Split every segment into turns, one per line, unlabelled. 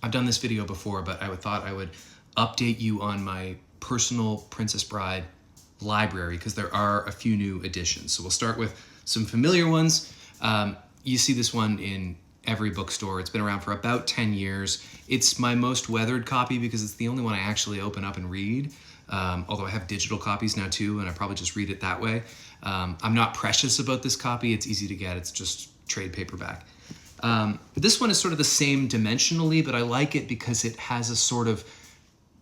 I've done this video before, but I thought I would update you on my personal Princess Bride library because there are a few new additions. So we'll start with some familiar ones. You see this one in every bookstore. It's been around for about 10 years. It's my most weathered copy because it's the only one I actually open up and read. Although I have digital copies now too, and I probably just read it that way. I'm not precious about this copy. It's easy to get. It's just trade paperback. This one is sort of the same dimensionally, but I like it because it has a sort of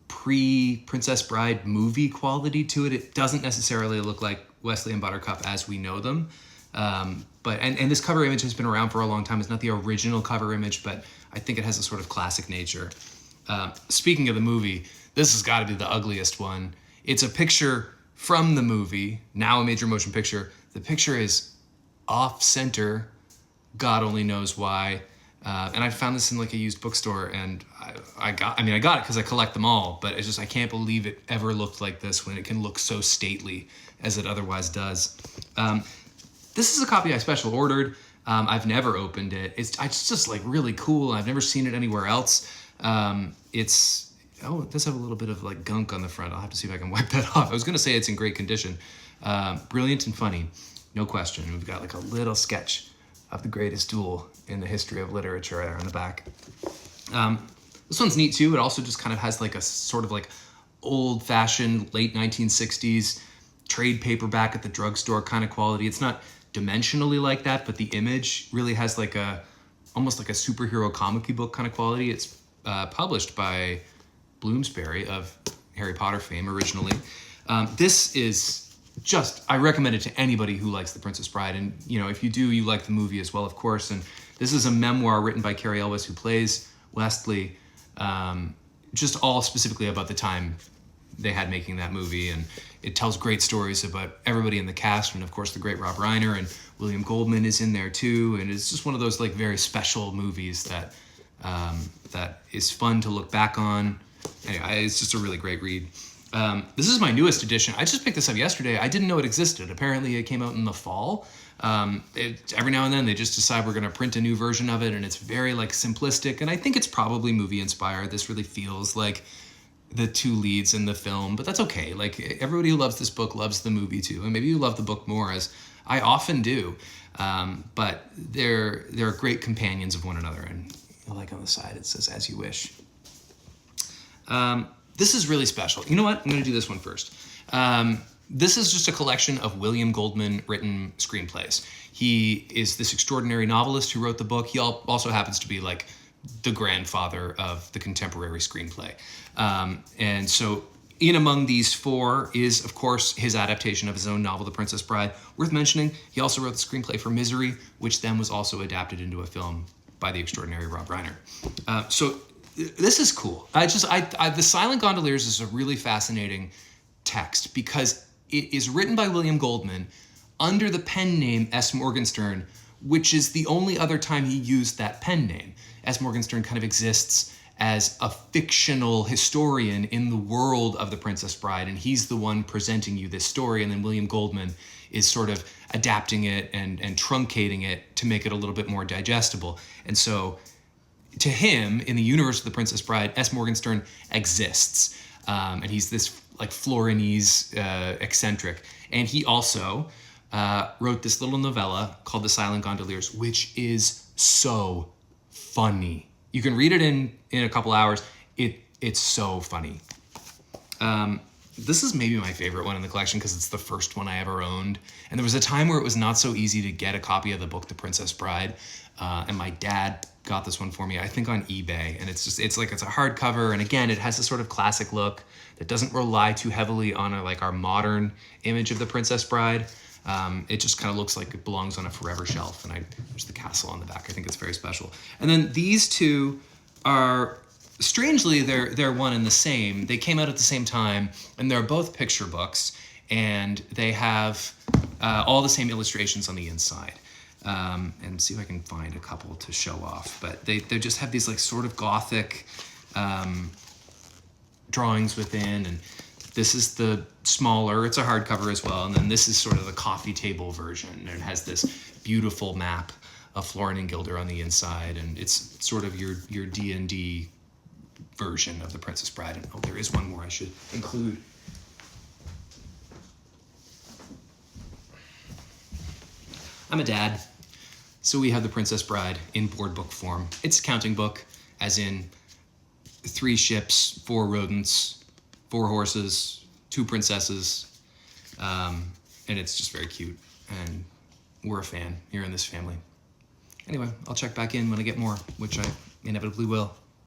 pre-Princess Bride movie quality to it. It doesn't necessarily look like Wesley and Buttercup as we know them. But this cover image has been around for a long time. It's not the original cover image, but I think it has a sort of classic nature. Speaking of the movie, this has got to be the ugliest one. It's a picture from the movie, now a major motion picture. The picture is off center. God only knows why. And I found this in like a used bookstore, and I got it because I collect them all, but I can't believe it ever looked like this when it can look so stately as it otherwise does. This is a copy I special ordered. I've never opened it. It's just like really cool. I've never seen it anywhere else. It does have a little bit of like gunk on the front. I'll have to see if I can wipe that off. I was gonna say it's in great condition. Brilliant and funny, no question. We've got like a little sketch of the greatest duel in the history of literature there on the back. This one's neat too. It also just kind of has like a sort of like old-fashioned late 1960s trade paperback at the drugstore kind of quality. It's not dimensionally like that, but the image really has like almost like a superhero comic book kind of quality. It's published by Bloomsbury of Harry Potter fame originally. This is I recommend it to anybody who likes The Princess Bride. And, if you do, you like the movie as well, of course. And this is a memoir written by Carrie Elwes, who plays Westley, just all specifically about the time they had making that movie. And it tells great stories about everybody in the cast. And, of course, the great Rob Reiner and William Goldman is in there, too. And it's just one of those, like, very special movies that is fun to look back on. Anyway, it's just a really great read. This is my newest edition. I just picked this up yesterday. I didn't know it existed. Apparently it came out in the fall. Every now and then they just decide we're going to print a new version of it, and it's very like simplistic, and I think it's probably movie inspired. This really feels like the two leads in the film, but that's okay. Like, everybody who loves this book loves the movie too, and maybe you love the book more, as I often do. But they're great companions of one another, and like on the side it says "as you wish." This is really special. You know what? I'm going to do this one first. This is just a collection of William Goldman written screenplays. He is this extraordinary novelist who wrote the book. He also happens to be like the grandfather of the contemporary screenplay. And so in among these four is, of course, his adaptation of his own novel, The Princess Bride. Worth mentioning, he also wrote the screenplay for Misery, which then was also adapted into a film by the extraordinary Rob Reiner. So this is cool. The Silent Gondoliers is a really fascinating text because it is written by William Goldman under the pen name S. Morgenstern, which is the only other time he used that pen name. S. Morgenstern kind of exists as a fictional historian in the world of The Princess Bride, and he's the one presenting you this story, and then William Goldman is sort of adapting it and truncating it to make it a little bit more digestible. And so to him, in the universe of The Princess Bride, S. Morgenstern exists. And he's this like Florinese eccentric. And he also wrote this little novella called The Silent Gondoliers, which is so funny. You can read it in a couple hours. It's so funny. This is maybe my favorite one in the collection because it's the first one I ever owned. And there was a time where it was not so easy to get a copy of the book, The Princess Bride. And my dad got this one for me, I think on eBay. And it's a hardcover. And again, it has a sort of classic look that doesn't rely too heavily on our modern image of the Princess Bride. It just kind of looks like it belongs on a forever shelf. And there's the castle on the back. I think it's very special. And then these two are, strangely, they're one and the same. They came out at the same time, and they're both picture books. And they have all the same illustrations on the inside. And see if I can find a couple to show off. But they just have these like sort of gothic drawings within, and this is the smaller, it's a hardcover as well, and then this is sort of the coffee table version, and it has this beautiful map of Florin and Gilder on the inside, and it's sort of your D&D version of The Princess Bride. And oh, there is one more I should include. I'm a dad, so we have The Princess Bride in board book form. It's a counting book, as in 3 ships, 4 rodents, 4 horses, 2 princesses, and it's just very cute, and we're a fan here in this family. Anyway, I'll check back in when I get more, which I inevitably will.